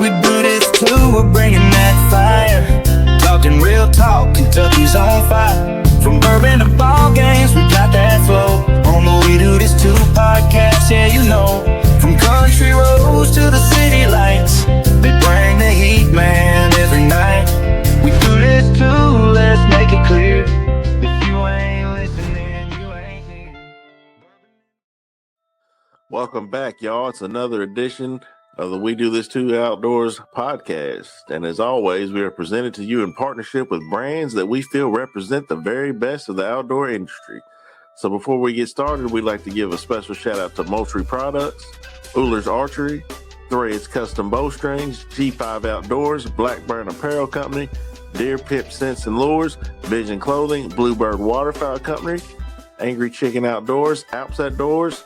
We do this too, we're bringing that fire. Talking real talk, Kentucky's on fire. From bourbon to ball games, we got that flow. On the We Do This Too podcast, yeah, you know. From country roads to the city lights, they bring the heat, man, every night. We do this too, let's make it clear. If you ain't listening, you ain't here. Welcome back, y'all. It's another edition of the We Do This Too Outdoors podcast. And as always, we are presented to you in partnership with brands that we feel represent the very best of the outdoor industry. So before we get started, we'd like to give a special shout out to Moultrie Products, Ullers Archery, Threads Custom Bowstrings, G5 Outdoors, Blackburn Apparel Company, Deer Pip Scents and Lures, Vision Clothing, Bluebird Waterfowl Company, Angry Chicken Outdoors, Alps Outdoors,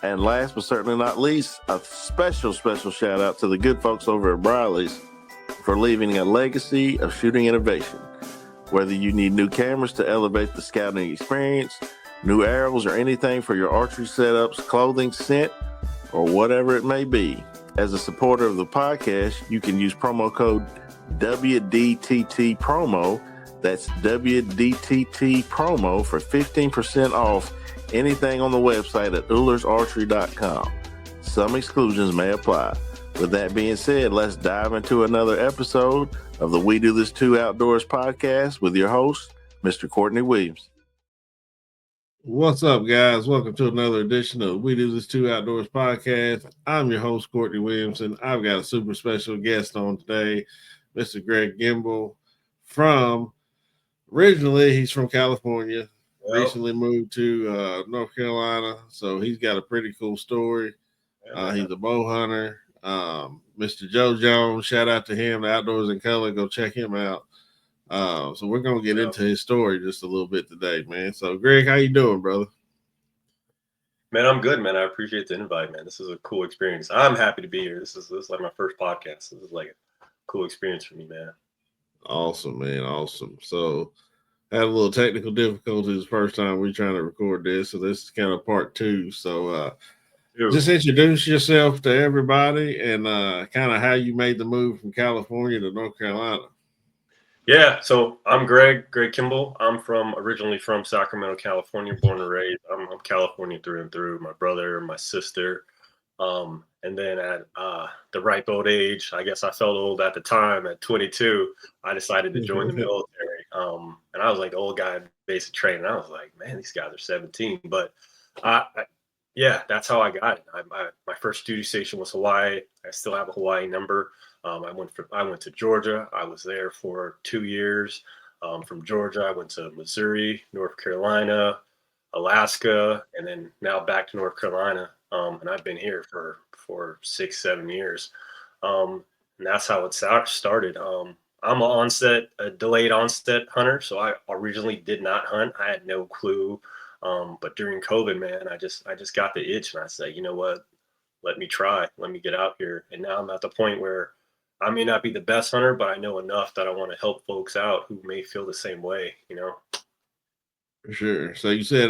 and last but certainly not least, a special shout out to the good folks over at Briley's for leaving a legacy of shooting innovation. Whether you need new cameras to elevate the scouting experience, new arrows, or anything for your archery setups, clothing, scent, or whatever it may be, as a supporter of the podcast, you can use promo code WDTT promo. That's WDTT promo for 15% off anything on the website at ullersarchery.com. Some exclusions may apply. With that being said, let's dive into another episode of the We Do This Too Outdoors podcast with your host, Mr. Courtney Williams. What's up, guys? Welcome to another edition of We Do This Too Outdoors podcast. I'm your host, Courtney Williams, and I've got a super special guest on today, Mr. Gregg Kimbell originally he's from California. Recently moved to North Carolina, so he's got a pretty cool story. He's a bow hunter. Mr. Joe Jones, shout out to him, the Outdoors in Color. Go check him out. So we're gonna get into his story just a little bit today, man. So, Greg, how you doing, brother? Man, I'm good, man. I appreciate the invite, man. This is a cool experience. I'm happy to be here. This is like my first podcast. This is like a cool experience for me, man. Awesome, man. Awesome. So, had a little technical difficulties the first time we trying to record this, so this is kind of part two. So just introduce yourself to everybody and kind of how you made the move from California to North Carolina. Yeah, so I'm Gregg Kimbell. I'm originally from Sacramento, California, born and raised. I'm California through and through. My brother, my sister. And then at the ripe old age, I guess I felt old at the time, at 22, I decided to join the military. And I was like the old guy in basic training. I was like, man, these guys are 17. But yeah, that's how I got it. My first duty station was Hawaii. I still have a Hawaii number. I went to Georgia. I was there for 2 years. From Georgia, I went to Missouri, North Carolina, Alaska, and then now back to North Carolina. And I've been here for 6-7 years. And that's how it started. I'm a delayed onset hunter. So I originally did not hunt. I had no clue. But during COVID, man, I just got the itch and I said, you know what, let me try, let me get out here. And now I'm at the point where I may not be the best hunter, but I know enough that I want to help folks out who may feel the same way, you know? For sure. So you said,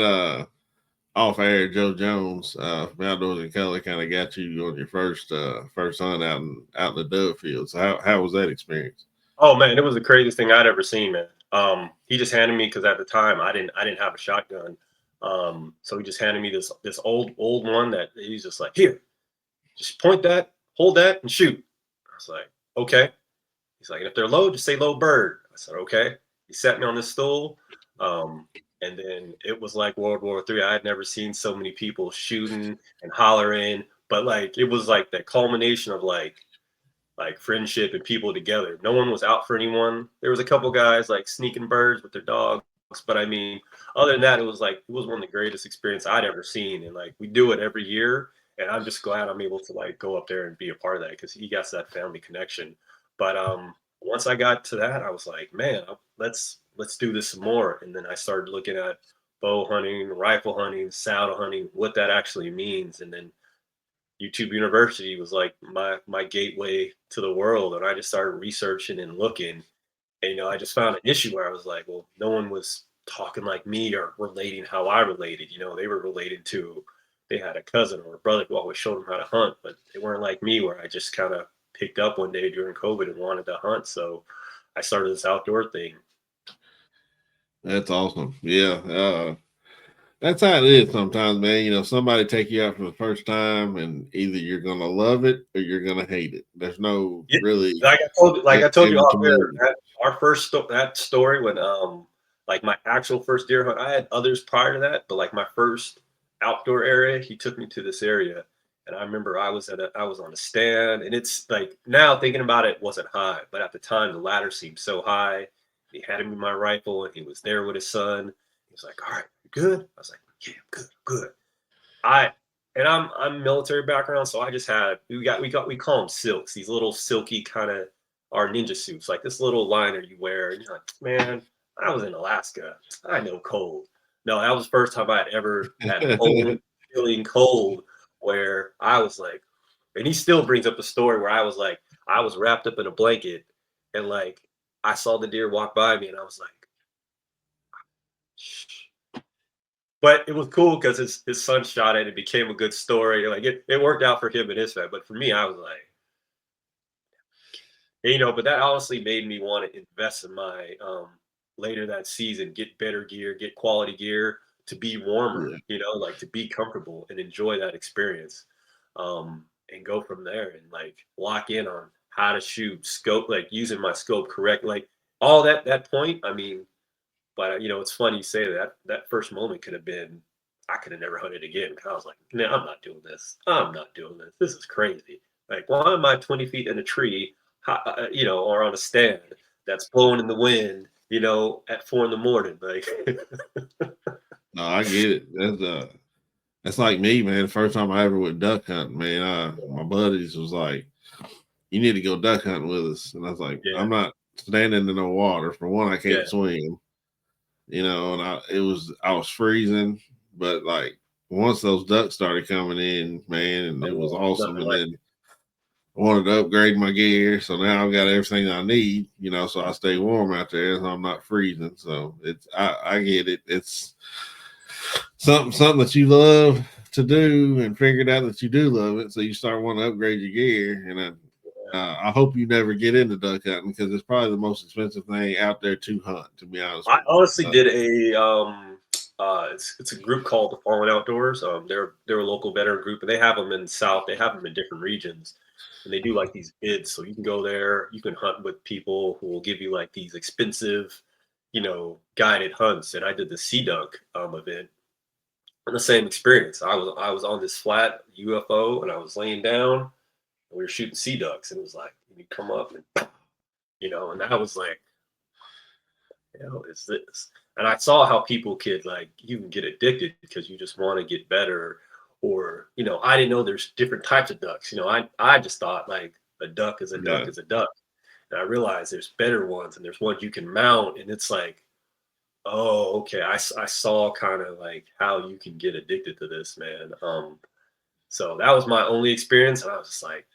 off air, Joe Jones, from Outdoors in Color kind of got you on your first hunt out in the dove field. So how was that experience? Oh man, it was the craziest thing I'd ever seen, man. He just handed me, because at the time I didn't have a shotgun. So he just handed me this old one that he's just like, here, just point that, hold that, and shoot. I was like, okay. He's like, if they're low, just say low bird. I said, okay. He sat me on this stool. And then it was like World War III. I had never seen so many people shooting and hollering, but like it was like the culmination of like friendship and people together. No one was out for anyone. There was a couple guys like sneaking birds with their dogs, but I mean, other than that, it was one of the greatest experiences I'd ever seen. And like we do it every year, and I'm just glad I'm able to like go up there and be a part of that because he got that family connection. But once I got to that, I was like, man, let's do this some more. And then I started looking at bow hunting, rifle hunting, saddle hunting, what that actually means. And then YouTube University was like my gateway to the world. And I just started researching and looking. And, I just found an issue where I was like, well, no one was talking like me or relating how I related. They were related to, they had a cousin or a brother who always showed them how to hunt, but they weren't like me where I just kind of picked up one day during COVID and wanted to hunt. So I started this outdoor thing. That's awesome. Yeah. That's how it is sometimes, man. You know, somebody take you out for the first time, and either you're gonna love it or you're gonna hate it. There's no Yeah. really Like I told you in off air, between. our first that story when like my actual first deer hunt, I had others prior to that, but like my first outdoor area, he took me to this area, and I remember I was on a stand, and it's like now thinking about it, wasn't high, but at the time the ladder seemed so high. He had me my rifle, and he was there with his son. He was like, "All right, you good?" I was like, "Yeah, I'm good." I'm military background, so I just had we call them silks, these little silky kind of our ninja suits, like this little liner you wear, and you're like, man, I was in Alaska, I know cold. No, that was the first time I had ever had bone feeling cold, where I was like, and he still brings up the story where I was like, I was wrapped up in a blanket, and like I saw the deer walk by me, and I was like, shh. But it was cool because his son shot it. It became a good story. Like it worked out for him and his family. But for me, I was like, but that honestly made me want to invest in my later that season, get better gear, get quality gear to be warmer, Yeah. like to be comfortable and enjoy that experience. And go from there and like lock in on how to shoot, scope, like using my scope correct, like all that point. I mean, but it's funny you say that. That first moment could have been, I could have never hunted again. Cause I was like, man, I'm not doing this. I'm not doing this. This is crazy. Like, why am I 20 feet in a tree, or on a stand that's blowing in the wind, at 4 a.m. Like, No, I get it. That's like me, man. The first time I ever went duck hunting, man, my buddies was like, "You need to go duck hunting with us," and I was like, yeah, "I'm not standing in no water. For one, I yeah, can't swim, and I was freezing, but like once those ducks started coming in, man, and it was awesome. nothing And like, then I wanted to upgrade my gear, so now I've got everything I need, so I stay warm out there, so I'm not freezing. So I get it. It's something that you love to do, and figured out that you do love it, so you start wanting to upgrade your gear. And I hope you never get into duck hunting, because it's probably the most expensive thing out there to hunt. To be honest I with honestly you, did it's a group called the Fallen Outdoors. They're a local veteran group, and they have them in the South. They have them in different regions, and they do like these bids. So you can go there, you can hunt with people who will give you like these expensive, guided hunts. And I did the Sea Dunk event, and the same experience. I was on this flat UFO, and I was laying down, and we were shooting sea ducks, and it was like you come up and and I was like, is this? And I saw how people could like you can get addicted because you just want to get better, or I didn't know there's different types of ducks. I just thought like a duck is a duck yeah, is a duck, and I realized there's better ones and there's ones you can mount, and it's like, oh, okay. I saw kind of like how you can get addicted to this, man. So that was my only experience, and I was just like,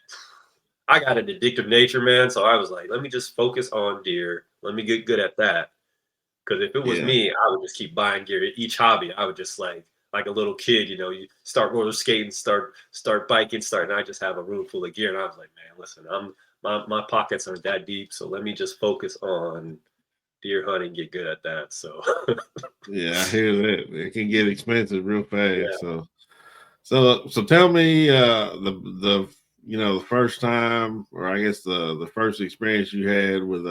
I got an addictive nature, man. So I was like, let me just focus on deer. Let me get good at that. Because if it was yeah, me, I would just keep buying gear. Each hobby, I would just like a little kid, you start roller skating, start biking, and I just have a room full of gear. And I was like, man, listen, my pockets aren't that deep, so let me just focus on deer hunting, get good at that. So yeah. I hear that. It can get expensive real fast. yeah. So tell me the first time, or I guess the first experience you had with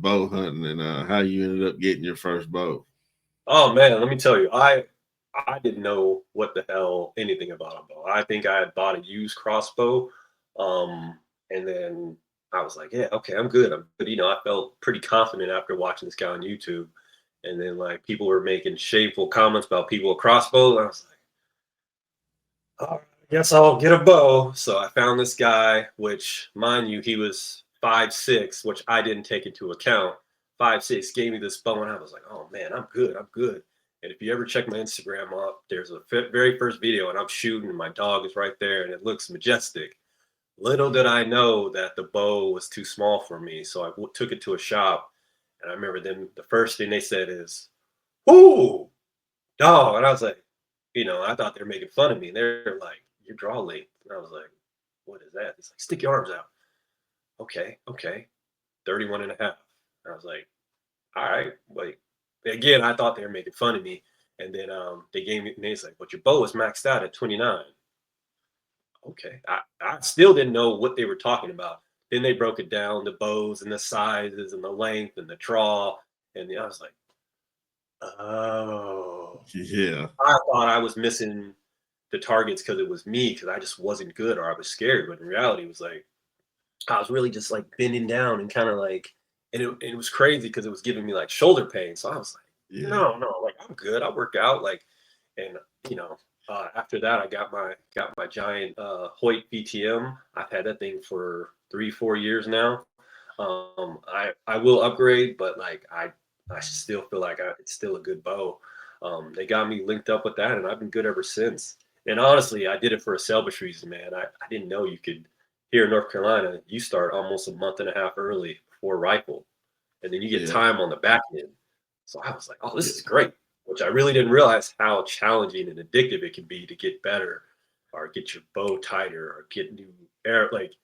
bow hunting, and how you ended up getting your first bow. Oh man, let me tell you, I didn't know what the hell anything about a bow. I think I had bought a used crossbow, and then I was like, yeah, okay, I'm good. But I felt pretty confident after watching this guy on YouTube, and then like people were making shameful comments about people with crossbows. I was like, all right, I guess I'll get a bow. So I found this guy, which mind you, he was 5'6", which I didn't take into account. 5'6", gave me this bow, and I was like, oh man, I'm good. I'm good. And if you ever check my Instagram up, there's a very first video, and I'm shooting, and my dog is right there, and it looks majestic. Little did I know that the bow was too small for me, so I took it to a shop, and I remember them. The first thing they said is, "Ooh, dog," and I was like, I thought they were making fun of me. And they're like, "Your draw length," and I was like, what is that? He's like, stick your arms out. Okay. 31 and a half. I was like, all right. Like, again, I thought they were making fun of me. And then they gave me, and he's like, but your bow is maxed out at 29. Okay. I still didn't know what they were talking about. Then they broke it down, the bows and the sizes and the length and the draw. And I was like, oh. Yeah. I thought I was missing the targets because it was me, because I just wasn't good or I was scared. But in reality, it was like, I was really just like bending down and kind of like, and it was crazy because it was giving me like shoulder pain. So I was like, Yeah. no, like I'm good. I work out like, and after that I got my giant Hoyt BTM. I've had that thing for 3-4 years now. I will upgrade, but like I still feel like it's still a good bow. They got me linked up with that, and I've been good ever since. And honestly, I did it for a selfish reason, man. I didn't know you could. Here in North Carolina, you start almost a month and a half early for rifle, and then you get Yeah. time on the back end. So I was like, oh, this is great, which I really didn't realize how challenging and addictive it can be to get better or get your bow tighter or get new air. Like,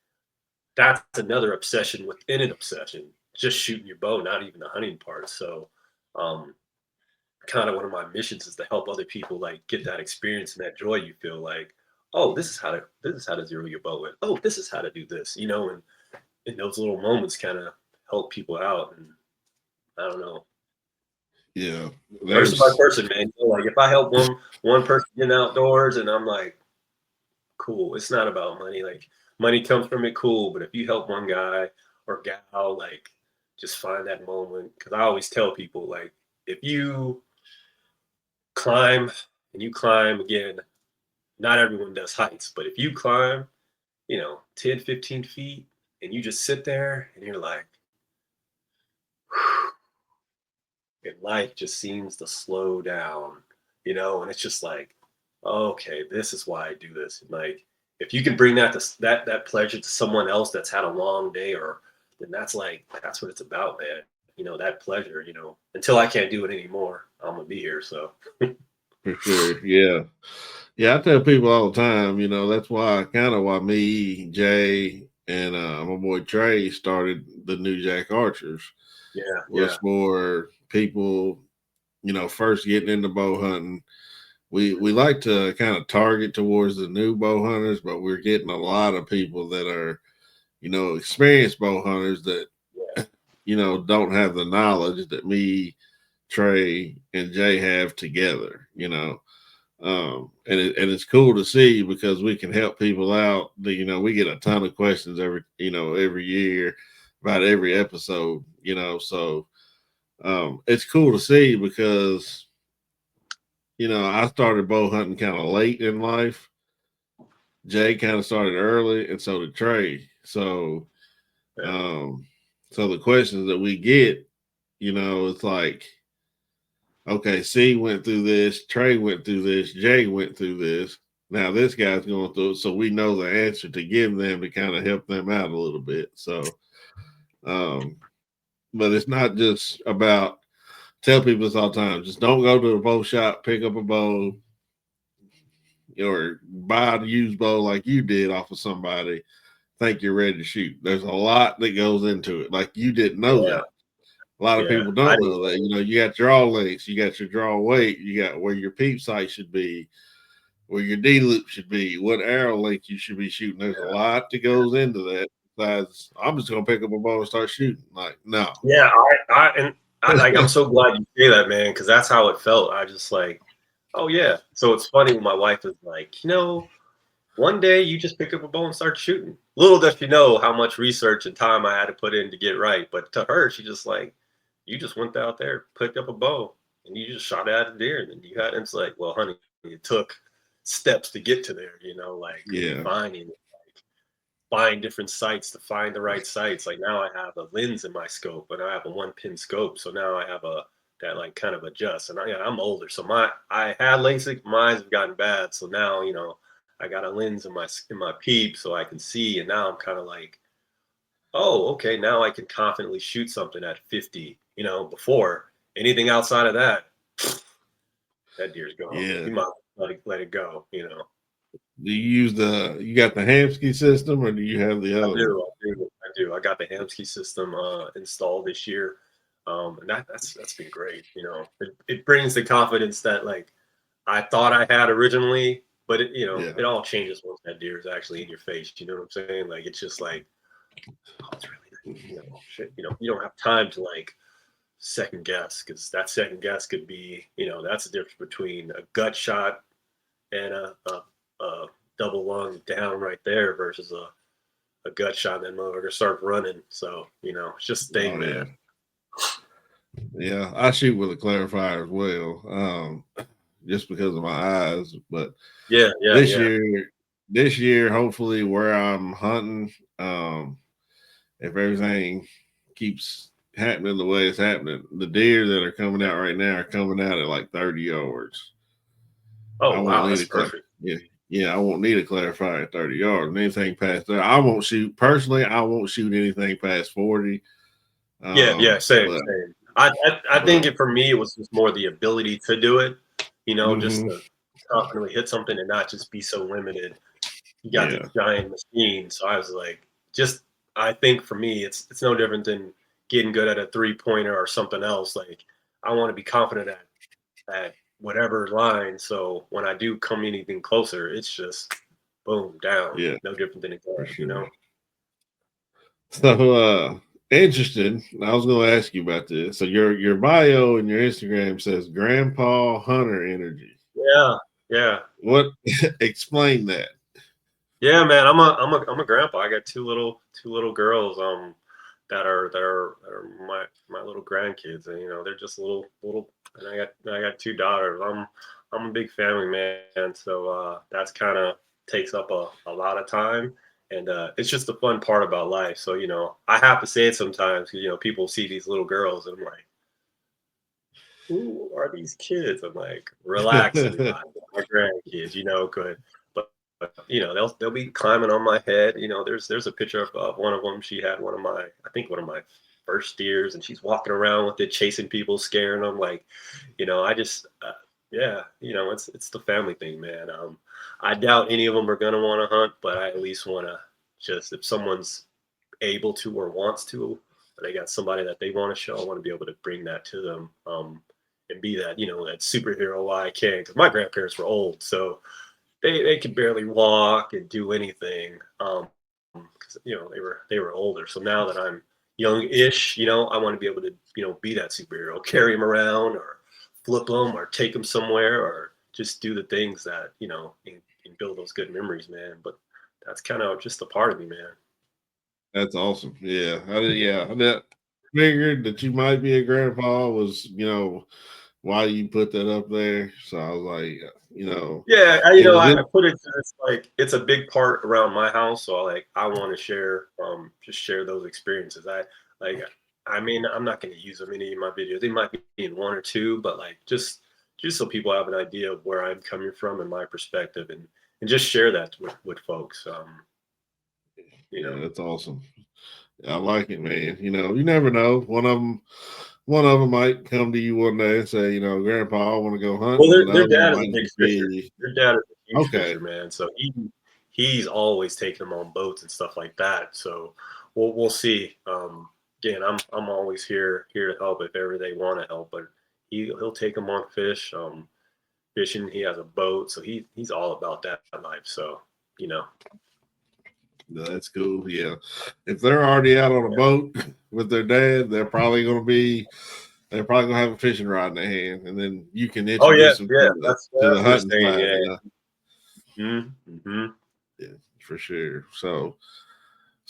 that's another obsession within an obsession, just shooting your bow, not even the hunting part. So kind of one of my missions is to help other people like get that experience and that joy you feel like, oh, this is how to zero your bow in. Oh, this is how to do this, and those little moments kind of help people out. And I don't know. Yeah. Person by person, man. Like if I help one person get outdoors and I'm like, cool, it's not about money. Like money comes from it, cool. But if you help one guy or gal, like just find that moment. Cause I always tell people, like, if you climb and you climb again, not everyone does heights, but if you climb, 10, 15 feet and you just sit there and you're like, and life just seems to slow down, and it's just like, okay, this is why I do this. And like, if you can bring that pleasure to someone else that's had a long day, then that's what it's about, man. That pleasure, until I can't do it anymore, I'm gonna be here. So For sure. Yeah. Yeah, I tell people all the time, that's why me, Jay, and my boy Trey started the New Jack Archers. yeah. For people, first getting into bow hunting. We like to kind of target towards the new bow hunters, but we're getting a lot of people that are, experienced bow hunters that, don't have the knowledge that me, Trey, and Jay have together, and it's cool to see because we can help people out. We get a ton of questions every year about every episode, so it's cool to see because, I started bow hunting kind of late in life. Jay kind of started early, and so did Trey. So, so the questions that we get, it's like, okay, C went through this, Trey went through this, Jay went through this. Now this guy's going through it, so we know the answer to give them to kind of help them out a little bit. So, but it's not just about. Tell people this all the time. Just don't go to a bow shop, pick up a bow, or buy a used bow like you did off of somebody. Think you're ready to shoot. There's a lot that goes into it. Like you didn't know that. A lot of people don't know that. You got draw lengths, you got your draw weight, you got where your peep sight should be, where your D loop should be, what arrow length you should be shooting. There's a lot that goes into that. Besides, I'm just gonna pick up a bow and start shooting. Like, no. Yeah, I'm so glad you say that, man, because that's how it felt. I just like, oh yeah. So it's funny when my wife is like, one day you just pick up a bow and start shooting. Little does she know how much research and time I had to put in to get right. But to her, she just like, you just went out there, picked up a bow, and you just shot at a deer. And then you had, and it's like, well, honey, it took steps to get to there, finding find different sites to find the right sites. Like now I have a lens in my scope, and I have a 1-pin scope. So now I have that like kind of adjust. And I'm older, so I had LASIK, my eyes have gotten bad. So now, I got a lens in my peep so I can see. And now I'm kind of like, oh, okay, now I can confidently shoot something at 50, before anything outside of that, that deer's gone. Yeah. You might let it go, Do you use you got the Hamsky system, or do you have the I other one? do, I do. I got the Hamsky system installed this year, and that's been great. You know, it brings the confidence that like I thought I had originally, but Yeah, it all changes once that deer is actually in your face. You know what I'm saying? Like it's just like, oh, it's really, shit. You don't have time to like second guess, because that second guess could be, that's the difference between a gut shot and a double lung down right there versus a gut shot, and then motherfucker start running. So, it's just a thing, oh yeah, man. yeah. I shoot with a clarifier as well, just because of my eyes. But Yeah, yeah, this yeah. year, hopefully, where I'm hunting, um, if everything keeps happening the way it's happening, the deer that are coming out right now are coming out at like 30 yards. I Oh, won't wow, need that's a perfect. yeah, I won't need a clarifier at 30 yards. Anything past that, I won't shoot. Personally, I won't shoot anything past 40. Yeah, yeah, same, But same. I think for me, it was just more the ability to do it, just mhm, to confidently hit something and not just be so limited. You got this yeah, giant machine. So I was like, I think for me, it's no different than getting good at a 3-pointer or something else. Like I want to be confident at whatever line. So when I do come anything closer, it's just boom, down. yeah, No different than a for gun, sure. So interested. I was gonna ask you about this. So your bio and your Instagram says Grandpa Hunter Energy. Yeah, yeah. What explain that? Yeah, man, I'm a grandpa. I got two little girls that are my little grandkids, and they're just little, and I got two daughters. I'm a big family man, so that's kind of takes up a lot of time, and it's just the fun part about life. So I have to say it sometimes, 'cause, people see these little girls and I'm like, who are these kids? I'm like, relax, everybody, my grandkids, good. But they'll be climbing on my head. There's a picture of one of them. She had I think one of my first steers, and she's walking around with it, chasing people, scaring them. Like, I just, yeah, it's the family thing, man. I doubt any of them are gonna want to hunt, but I at least want to just, if someone's able to or wants to, they got somebody that they want to show, I want to be able to bring that to them, and be that, that superhero while I can. Because my grandparents were old, so they could barely walk and do anything. 'Cause, they were older. So now that I'm young-ish, I want to be able to, be that superhero, carry them around or flip them or take them somewhere or just do the things that, and build those good memories, man. But that's kind of just a part of me, man. That's awesome. Yeah, I figured that you might be a grandpa was why you put that up there. So I was like, Yeah, it was I in. put it to this, like it's a big part around my house, so I want to share, just share those experiences. Like I mean, I'm not going to use them in any of my videos. They might be in one or two, but like just so people have an idea of where I'm coming from and my perspective, and just share that with folks. You Yeah, know. that's awesome. I like it, man. You never know. One of them might come to you one day and say, Grandpa, I want to go Well, hunting, and the their other one dad is a might big just fisher. be Their dad is a huge okay. fisher, man. So he's always taking them on boats and stuff like that. So we'll see. Again, I'm always here to help if ever they want to help. But he'll take them on fishing. He has a boat, so he's all about that life. So you know, No, that's cool. Yeah, if they're already out on a yeah. boat with their dad, they're probably gonna have a fishing rod in their hand, and then you can Oh yeah, introduce them yeah. to the That's what they're hunting saying. side. Yeah. Mm-hmm. Yeah, for sure. So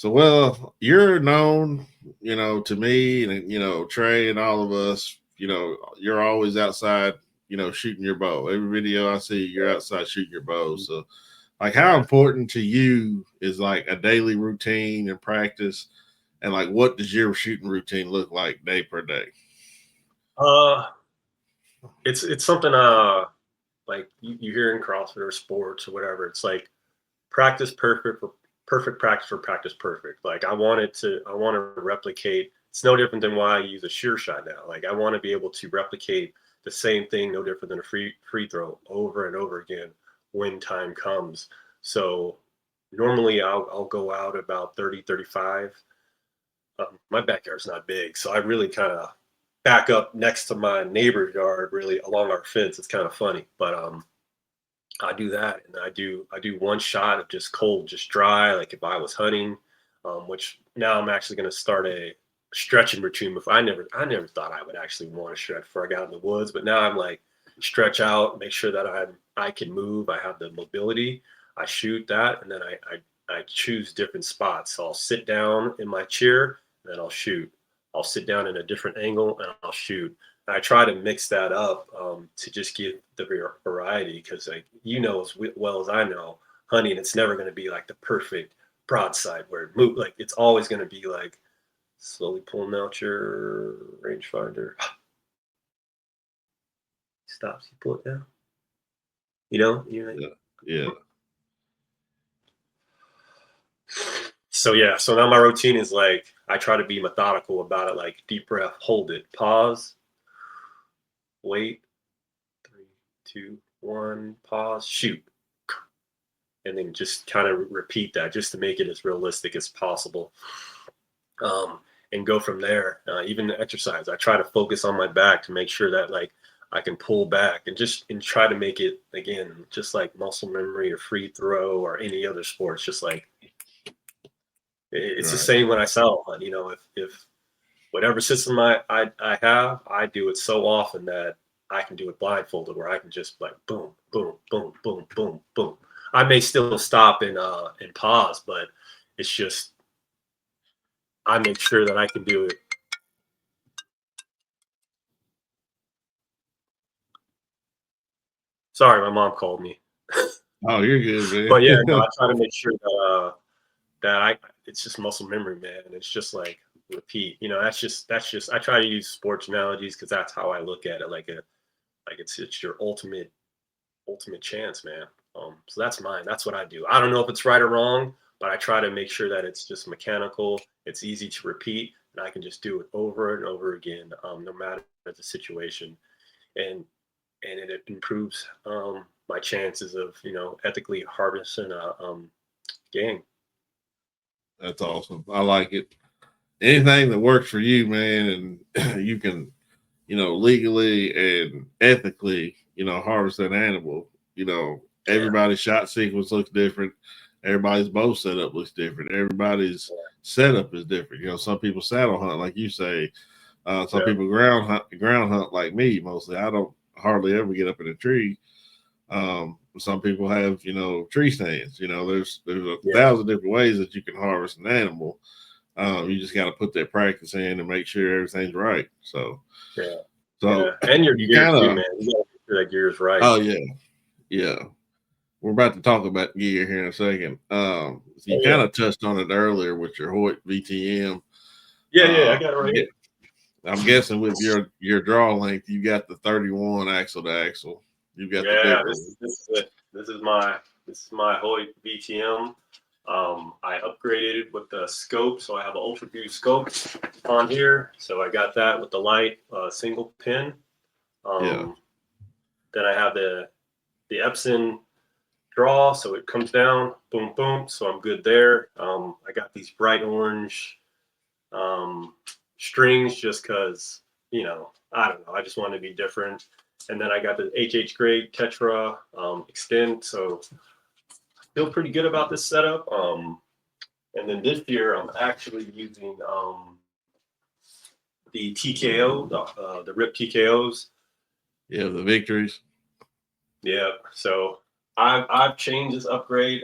well, you're known, to me and Trey and all of us. You're always outside, shooting your bow. Every video I see, you're outside shooting your bow. So, like, how Yeah. important to you is like a daily routine and practice, and like, what does your shooting routine look like day per day? Uh, it's something like you hear in CrossFit or sports or whatever. It's like practice perfect for perfect practice for practice perfect. Like I want to replicate. It's no different than why I use a sure shot now. Like I want to be able to replicate the same thing, no different than a free throw over and over again when time comes. So normally I'll go out about 30, 35. My backyard's not big, so I really kind of back up next to my neighbor's yard, really along our fence. It's kind of funny, but I do that, and I do one shot of just cold, just dry, like if I was hunting. Which now I'm actually going to start a stretching routine. Before I never thought I would actually want to stretch before I got in the woods, but now I'm like stretch out, make sure that I can move, I have the mobility. I shoot that, and then I choose different spots. So I'll sit down in my chair, and then I'll shoot. I'll sit down in a different angle, and I'll shoot. I try to mix that up to just give the variety, because like as well as I know, hunting, it's never going to be like the perfect broadside where it move, like it's always going to be like slowly pulling out your rangefinder. Stops, you pull it down. You're like, Yeah. so yeah. So now my routine is like I try to be methodical about it. Like deep breath, hold it, pause, wait, 3, 2, 1, pause, shoot, and then just kind of repeat that just to make it as realistic as possible. And go from there. Even the exercise, I try to focus on my back to make sure that like I can pull back and try to make it again, just like muscle memory or free throw or any other sports. Just like it's the Right. same when I saddle hunt. If whatever system I have, I do it so often that I can do it blindfolded, where I can just like boom, boom, boom, boom, boom, boom. I may still stop and pause, but it's just I make sure that I can do it. Sorry, my mom called me. Oh, you're good, But yeah, no, man. I try to make sure that it's just muscle memory, man. And it's just like repeat. That's just I try to use sports analogies because that's how I look at it. Like it's your ultimate chance, man. So that's mine. That's what I do. I don't know if it's right or wrong, but I try to make sure that it's just mechanical. It's easy to repeat, and I can just do it over and over again, no matter the situation. And it improves my chances of ethically harvesting a game. That's awesome. I like it. Anything that works for you, man, and you can, legally and ethically, harvest an animal. Yeah, Everybody's shot sequence looks different. Everybody's bow setup looks different. Everybody's yeah, setup is different. Some people saddle hunt, like you say. Some yeah, people ground hunt like me mostly. I don't hardly ever get up in a tree. Some people have, tree stands. There's a yeah, thousand different ways that you can harvest an animal. You just got to put that practice in and make sure everything's right. So, yeah, yeah. so And your you gear kind too, of, man. You gotta make sure that gear is right. oh yeah, yeah. We're about to talk about gear here in a second. So you Oh kind yeah, of touched on it earlier with your Hoyt VTM. yeah, yeah. I Uh, got it right I'm, here. get, I'm guessing with your draw length, you got the 31 axle to axle. You got the Yeah, bigger this one. is this is it. This is my Hoyt VTM. I upgraded it with the scope, so I have an ultra view scope on here. So I got that with the light single pin. Yeah, Um, then I have the Epson draw, so it comes down, boom, boom. So I'm good there. I got these bright orange strings just because, I don't know. I just wanted to be different. And then I got the Gregg Tetra extend. So I feel pretty good about this setup. And then this year I'm actually using the TKO, the RIP TKOs. yeah, the victories. Yeah. So I've changed this upgrade,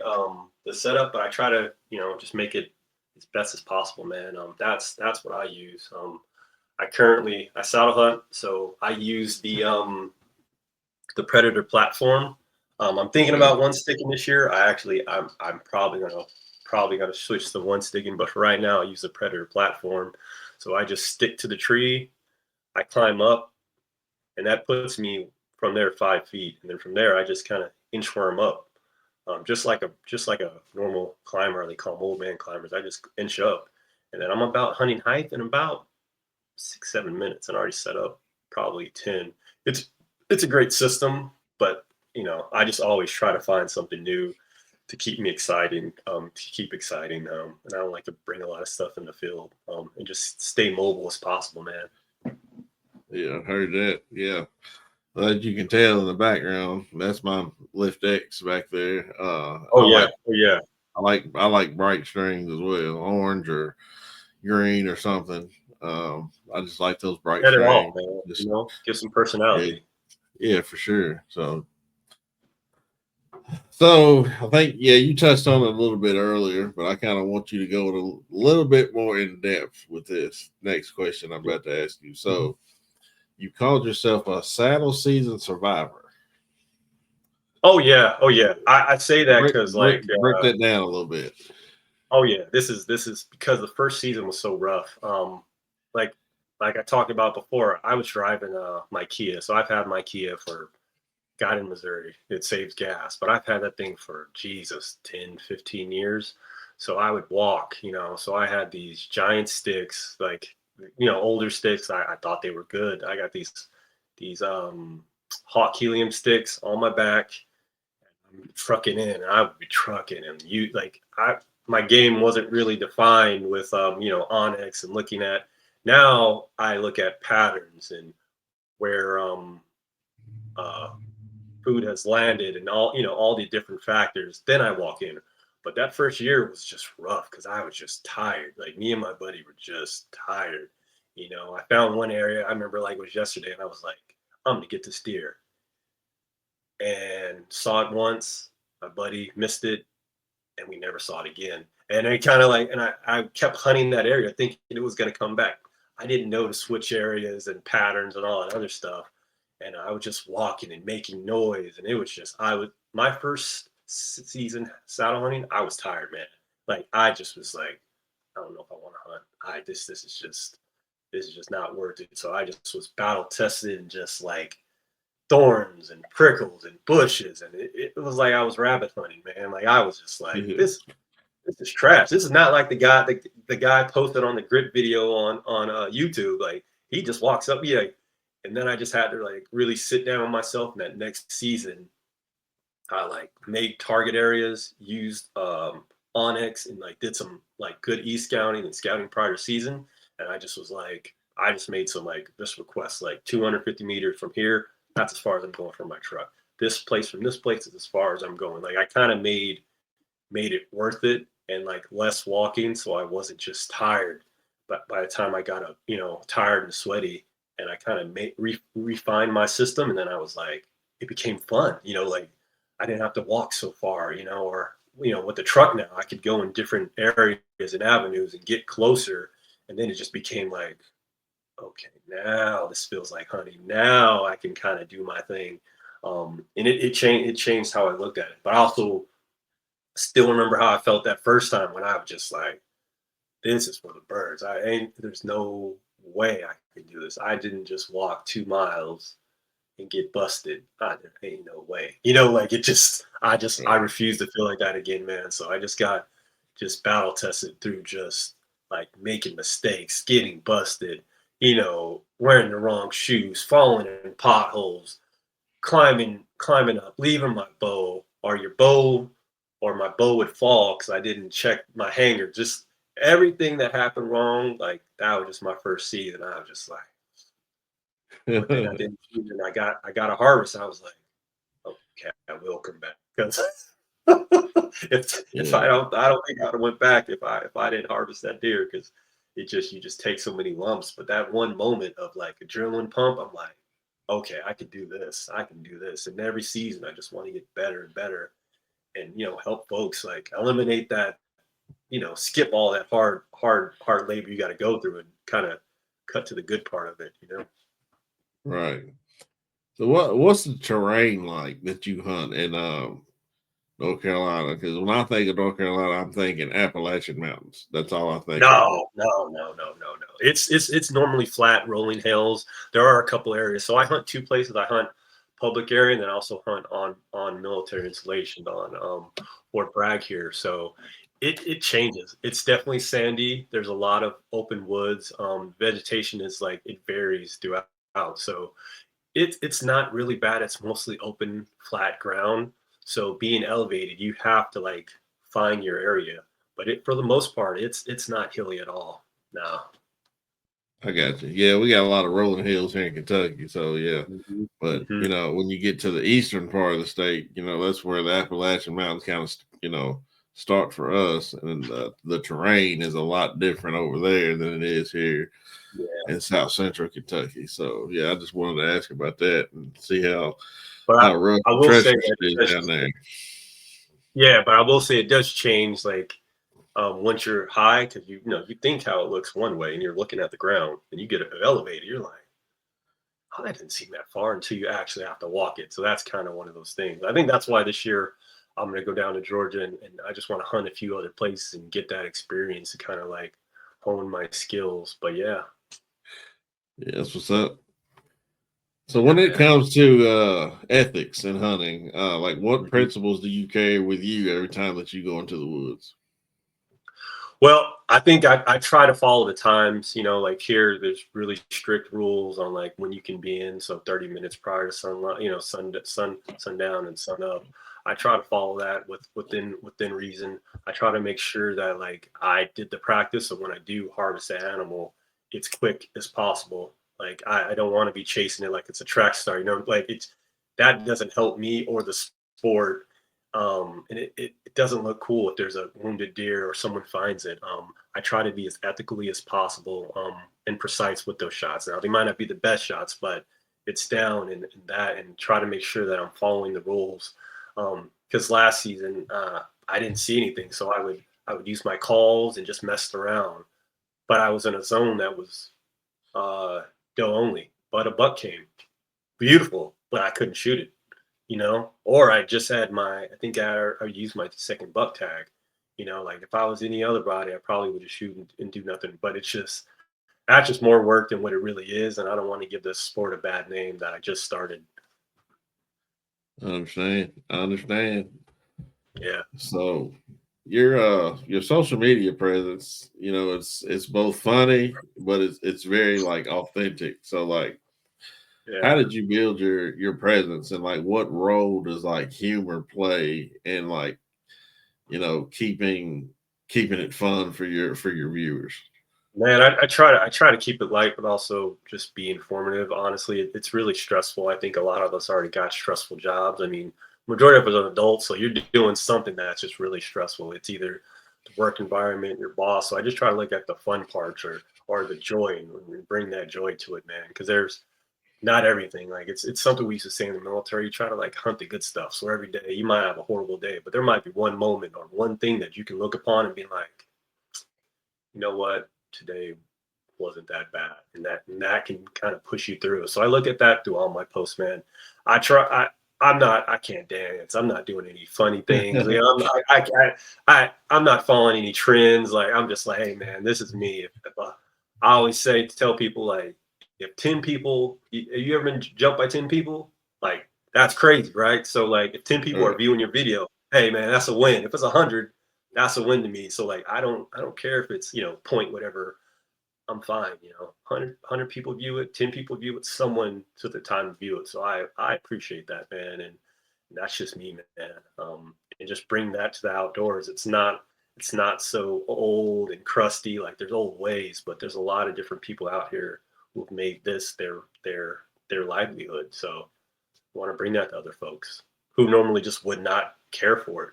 the setup, but I try to, just make it as best as possible, man. That's what I use. I saddle hunt, so I use the Predator platform. I'm thinking Okay. about one sticking this year. I'm probably gonna switch to one sticking, but for right now I use the Predator platform. So I just stick to the tree, I climb up, and that puts me from there 5 feet, and then from there I just kind of inchworm up, just like a normal climber. They call them old man climbers. I just inch up, and then I'm about hunting height in about 6-7 minutes, and already set up probably 10. It's a great system, but I just always try to find something new. to keep me exciting, and I don't like to bring a lot of stuff in the field, and just stay mobile as possible, man. Yeah, I heard that. Yeah. As you can tell in the background, that's my Lift X back there. Oh yeah, oh yeah. I like bright strings as well, orange or green or something. I just like those bright Get it all, strings. man. Just Give some yeah, personality. yeah, for sure. So I think you touched on it a little bit earlier, but I kind of want you to go a little bit more in depth with this next question I'm about to ask you. So you called yourself a saddle season survivor. Oh yeah, oh yeah. I say that Break, because break, like, break that down a little bit. oh yeah, this is because the first season was so rough. Like like I talked about before, I was driving my Kia, so I've had my Kia for God in Missouri. It saves gas, but I've had that thing for Jesus 10, 15 years. So I would walk, So I had these giant sticks, like older sticks. I thought they were good. I got these hot helium sticks on my back. I'm trucking in, and I would be trucking, and my game wasn't really defined with Onyx and looking at. Now I look at patterns and where uh food has landed and all the different factors. Then I walk in. But that first year was just rough because I was just tired. Like me and my buddy were just tired. I found one area I remember like it was yesterday, and I was like, I'm gonna get this deer. And saw it once. My buddy missed it, and we never saw it again. And I kind of like, and I kept hunting that area thinking it was gonna come back. I didn't know to switch areas and patterns and all that other stuff. And I was just walking and making noise. And it was just, my first season saddle hunting, I was tired, man. Like, I just was like, I don't know if I want to hunt. This is just not worth it. So I just was battle tested and just like thorns and prickles and bushes. And it was like I was rabbit hunting, man. Like, I was just like, Yeah. this is trash. This is not like the guy posted on the grit video on YouTube. Like, he just walks up, yeah. And then I just had to like really sit down with myself. And that next season, I like made target areas, used Onyx, and like did some like good e-scouting and scouting prior to season. And I just was like, I just made some like this request, like 250 meters from here. That's as far as I'm going for my truck. This place from this place is as far as I'm going. Like, I kind of made it worth it, and like less walking, so I wasn't just tired. But by the time I got up, tired and sweaty, and I kind of refined my system, and then I was like, it became fun. Like I didn't have to walk so far, or with the truck now, I could go in different areas and avenues and get closer, and then it just became like, okay, now this feels like hunting. Now I can kind of do my thing, and it changed how I looked at it. But I also still remember how I felt that first time when I was just like, this is for the birds. There's no way I can do this. I didn't just walk 2 miles and get busted. There ain't no way. Like I refuse to feel like that again, man. So I just got battle tested through just like making mistakes, getting busted, wearing the wrong shoes, falling in potholes, climbing up, leaving my bow, or my bow would fall because I didn't check my hanger. Just everything that happened wrong, like that was just my first season. I was just like, but then I didn't choose, and I got a harvest. I was like, okay, I will come back because if Yeah. I don't think I would have went back if I didn't harvest that deer, because you just take so many lumps. But that one moment of like adrenaline pump, I'm like, okay, I can do this. I can do this. And every season, I just want to get better and better, and help folks like eliminate that, skip all that hard labor you got to go through and kind of cut to the good part of it. Right. So what's the terrain like that you hunt in North Carolina? Because when I think of North Carolina, I'm thinking Appalachian Mountains. That's all I think of. No. It's normally flat, rolling hills. There are a couple areas. So I hunt two places. I hunt public area, and then I also hunt on military installation on Fort Bragg here. So it changes. It's definitely sandy. There's a lot of open woods. Vegetation is like it varies throughout. So it's not really bad. It's mostly open, flat ground. So being elevated, you have to like find your area. But for the most part, it's not hilly at all. No. I got you. Yeah, we got a lot of rolling hills here in Kentucky. So yeah. Mm-hmm. But Mm-hmm. when you get to the eastern part of the state, that's where the Appalachian Mountains kind of, start for us, and the terrain is a lot different over there than it is here in South Central Kentucky. So yeah, I just wanted to ask about that and see how But rough I and will say treacherous that it is down there. yeah, but I will say it does change like once you're high, because you think how it looks one way and you're looking at the ground and you get elevated, you're like, oh, that didn't seem that far until you actually have to walk it. So that's kind of one of those things. I think that's why this year I'm going to go down to Georgia and I just want to hunt a few other places and get that experience to kind of like hone my skills. But yeah. Yeah, that's what's up. So when it comes to ethics in hunting, like what principles do you carry with you every time that you go into the woods? Well, I think I try to follow the times, like here, there's really strict rules on like when you can be in. So 30 minutes prior to sunlight, sundown and sun up. I try to follow that within reason. I try to make sure that like I did the practice. So when I do harvest an animal, it's quick as possible. Like I don't want to be chasing it like it's a track star, like that doesn't help me or the sport. And it doesn't look cool if there's a wounded deer or someone finds it. I try to be as ethically as possible and precise with those shots. Now they might not be the best shots, but it's down and that, and try to make sure that I'm following the rules. Because last season I didn't see anything, so I would use my calls and just mess around. But I was in a zone that was doe only, but a buck came, beautiful, but I couldn't shoot it. Or I just had I think I used my second buck tag, like if I was any other body, I probably would just shoot and do nothing, but that's just more work than what it really is. And I don't want to give this sport a bad name that I just started. I understand. Yeah. So your social media presence, it's both funny, but it's very like authentic. So like, how Yeah. did you build your presence, and like what role does like humor play in like keeping it fun for your viewers? Man, I try to keep it light, but also just be informative. Honestly, it's really stressful. I think a lot of us already got stressful jobs. I mean, majority of us are adults, so you're doing something that's just really stressful. It's either the work environment, your boss. So I just try to look at the fun parts or the joy and bring that joy to it, man. Because there's not everything. Like it's something we used to say in the military. You try to like hunt the good stuff. So every day you might have a horrible day, but there might be one moment or one thing that you can look upon and be like, you know what, today wasn't that bad, and that can kind of push you through. So I look at that through all my posts, man. I can't dance. I'm not doing any funny things. I'm not following any trends. Like I'm just like, hey man, this is me. I always tell people like, if 10 people, you ever been jumped by 10 people? Like that's crazy, right? So like if 10 people are viewing your video, hey man, that's a win. If it's 100, that's a win to me. So like I don't care if it's point whatever. I'm fine. 100 people view it, 10 people view it, someone took the time to view it. So I appreciate that, man. And that's just me, man. And just bring that to the outdoors. It's not so old and crusty. Like there's old ways, but there's a lot of different people out here who've made this their livelihood. So I want to bring that to other folks who normally just would not care for it.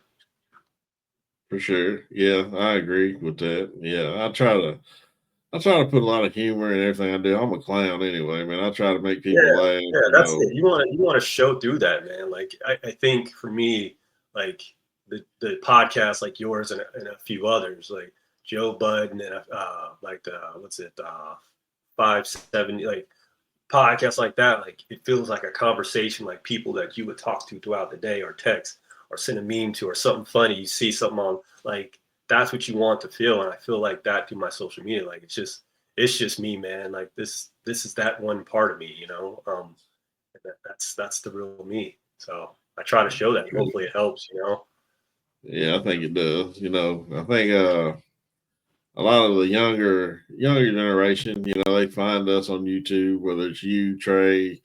For sure. Yeah, I agree with that. Yeah, I try to put a lot of humor in everything I do. I'm a clown anyway, man. I try to make people Yeah, laugh, yeah, that's it. You want to show through that, man. Like I think for me, like the podcast like yours and a few others, like Joe Budden and like the what's it 570, like podcasts like that, like it feels like a conversation, like people that you would talk to throughout the day or text or send a meme to or something funny. You see something on, like that's what you want to feel. And I feel like that through my social media. Like it's just me, man. Like this is that one part of me, and that's the real me. So I try to show that. Hopefully it helps. Yeah, I think it does. I think a lot of the younger generation, they find us on YouTube, whether it's you, Trey,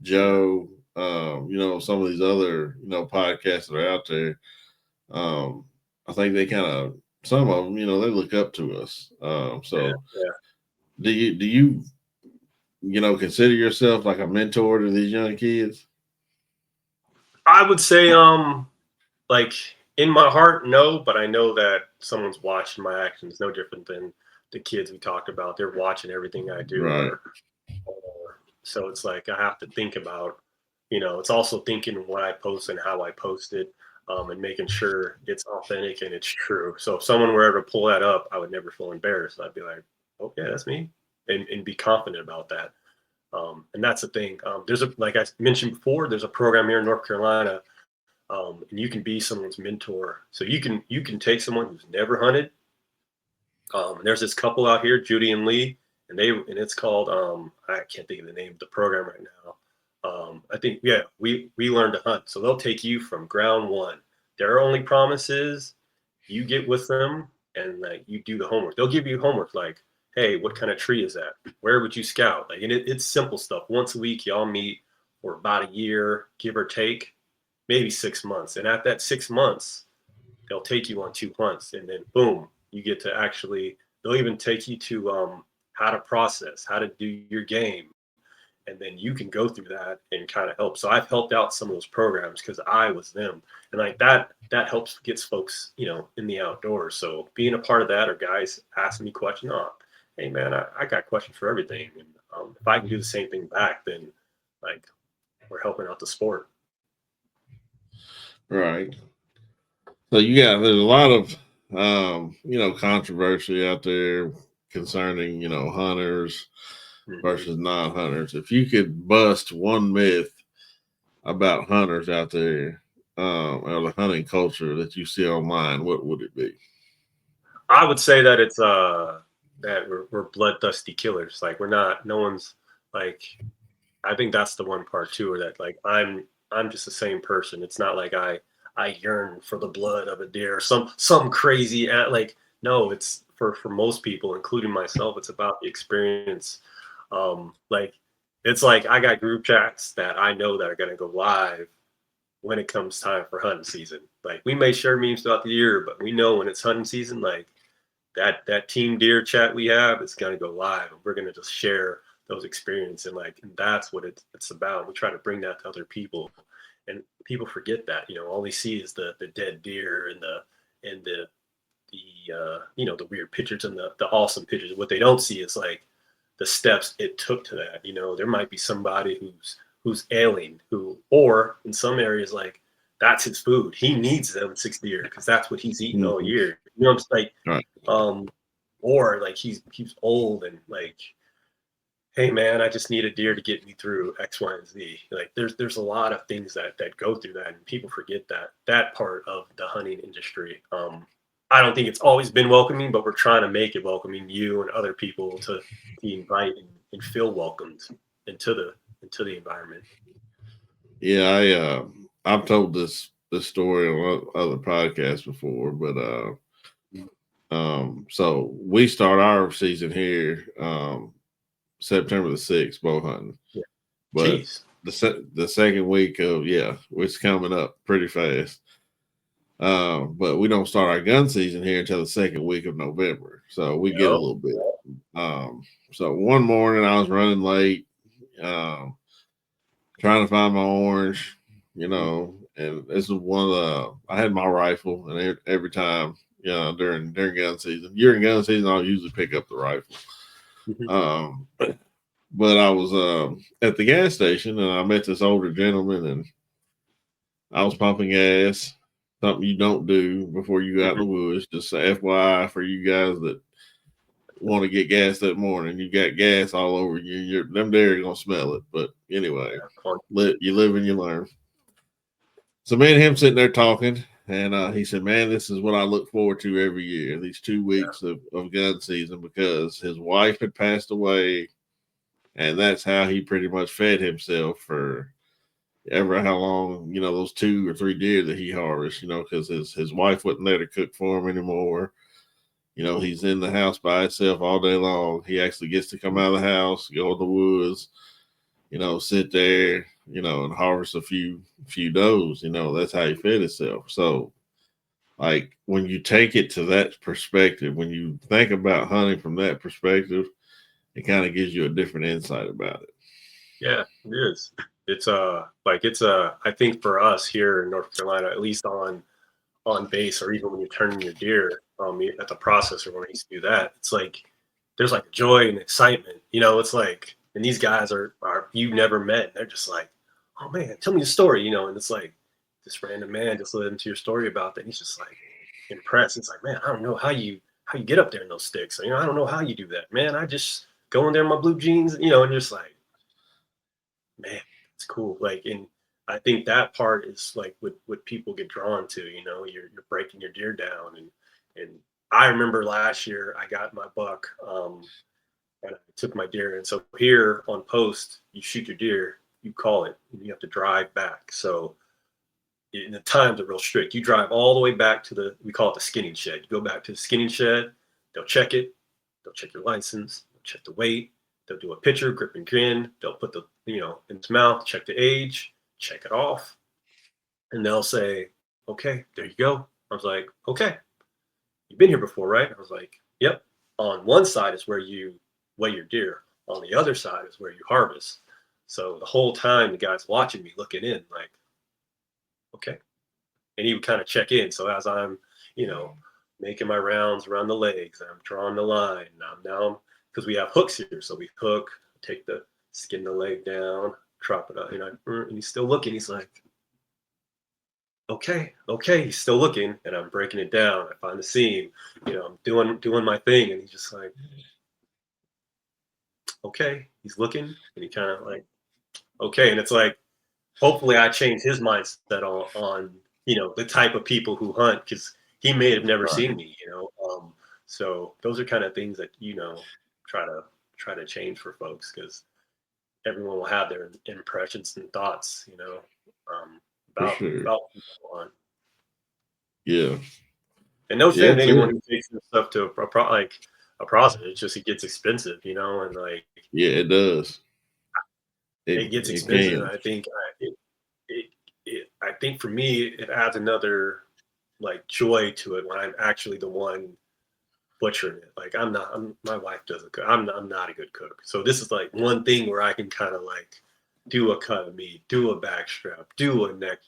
Joe, some of these other, podcasts that are out there. I think they some of them, they look up to us. So Yeah. do you, consider yourself like a mentor to these young kids? I would say, like in my heart, no, but I know that someone's watching my actions. No different than the kids we talked about. They're watching everything I do, Right. or so it's like I have to think about, it's also thinking what I post and how I post it, and making sure it's authentic and it's true. So if someone were ever to pull that up, I would never feel embarrassed. I'd be like, okay, that's me, and be confident about that. And that's the thing. Like I mentioned before, there's a program here in North Carolina, and you can be someone's mentor. So you can take someone who's never hunted. There's this couple out here, Judy and Lee, and it's called I can't think of the name of the program right now. I think we learn to hunt. So they'll take you from ground one. Their only promise is you get with them and like you do the homework. They'll give you homework like, hey, what kind of tree is that? Where would you scout? Like, and it's simple stuff. Once a week, y'all meet for about a year, give or take, maybe 6 months. And at that 6 months, they'll take you on 2 hunts, and then boom, you get to actually. They'll even take you to how to process, how to do your game, and then you can go through that and kind of help. So I've helped out some of those programs because I was them, and like that helps gets folks in the outdoors. So being a part of that, or guys asking me questions, oh, hey man, I got questions for everything, and if I can do the same thing back, then like we're helping out the sport. Right. So there's a lot of controversy out there concerning, hunters versus non-hunters. If you could bust one myth about hunters out there, or the hunting culture that you see online, what would it be? I would say that it's that we're bloodthirsty killers. Like no one's like. I think that's the one part too, or that like I'm just the same person. It's not like I yearn for the blood of a deer or some crazy like no, it's for most people, including myself, it's about the experience. Like it's like I got group chats that I know that are gonna go live when it comes time for hunting season. Like we may share memes throughout the year, but we know when it's hunting season, like that team deer chat we have is gonna go live, and we're gonna just share those experiences, and that's what it's about. We try to bring that to other people, and people forget that all they see is the dead deer and the weird pictures and the awesome pictures. What they don't see is like the steps it took to that. There might be somebody who's ailing, or in some areas like that's his food. He needs them 6 deer because that's what he's eating all year. I'm like, right. Or like he's old and like, hey man, I just need a deer to get me through X, Y, and Z. Like there's a lot of things that go through that, and people forget that part of the hunting industry. I don't think it's always been welcoming, but we're trying to make it welcoming, you and other people to invite and feel welcomed into the environment. Yeah, I've told this story on other podcasts before, but so we start our season here September the 6th, bow hunting. Yeah. But Jeez. the second week of it's coming up pretty fast. But we don't start our gun season here until the second week of November, so we get a little bit. So one morning I was running late, trying to find my orange, and this is one of I had my rifle, and every time, during gun season, during gun season, I'll usually pick up the rifle. But I was at the gas station, and I met this older gentleman, and I was pumping gas. Something you don't do before you go out in the woods. Just FYI for you guys that want to get gas that morning. You got gas all over you. Them there are gonna smell it. But anyway, you live and you learn. So me and him sitting there talking, and he said, "Man, this is what I look forward to every year. These 2 weeks of gun season, because his wife had passed away, and that's how he pretty much fed himself for ever how long, those 2 or 3 deer that he harvests, because his wife wasn't there to cook for him anymore. He's in the house by himself all day long. He actually gets to come out of the house, go in the woods, sit there, and harvest a few does. That's how he fed himself. So, like, when you take it to that perspective, when you think about hunting from that perspective, it kind of gives you a different insight about it. Yeah, it is. It's I think for us here in North Carolina, at least on base, or even when you're turning your deer at the processor when I used to do that, it's like there's like joy and excitement. It's like, and these guys are you've never met, and they're just like, oh man, tell me the story, and it's like this random man just listened to your story about that. And he's just like impressed. It's like, man, I don't know how you get up there in those sticks. I don't know how you do that, man. I just go in there in my blue jeans, and just like, man, it's cool. Like, and I think that part is like what people get drawn to. You're breaking your deer down, and I remember last year I got my buck, and I took my deer, and so here on post, you shoot your deer, you call it, and you have to drive back. So in the times are real strict. You drive all the way back to we call it the skinning shed. You go back to the skinning shed, they'll check it, they'll check your license, they'll check the weight, they'll do a picture, grip and grin, they'll put the, in its mouth, check the age, check it off, and they'll say, okay, there you go. I was like, okay, you've been here before, right? I was like, yep. On one side is where you weigh your deer. On the other side is where you harvest. So the whole time the guy's watching me, looking in, like, okay. And he would kind of check in. So as I'm, making my rounds around the legs, I'm drawing the line. Now, because we have hooks here. So we hook, take skin the leg down, drop it up, and he's still looking. He's like, okay. He's still looking, and I'm breaking it down. I find the seam, I'm doing my thing. And he's just like, okay. He's looking, and he kind of like, okay. And it's like, hopefully I change his mindset on the type of people who hunt, because he may have never seen me, so those are kind of things that try to change for folks, because everyone will have their impressions and thoughts, For sure. about people on. Yeah. And no shame to That's anyone it. who takes this stuff to a process. It's just, it gets expensive, and like Yeah, it does. it gets It expensive. can. I think I think for me it adds another like joy to it when I'm actually the one butchering it. Like my wife doesn't cook. I'm not a good cook. So this is like one thing where I can kind of like do a cut of meat, do a back strap, do a neck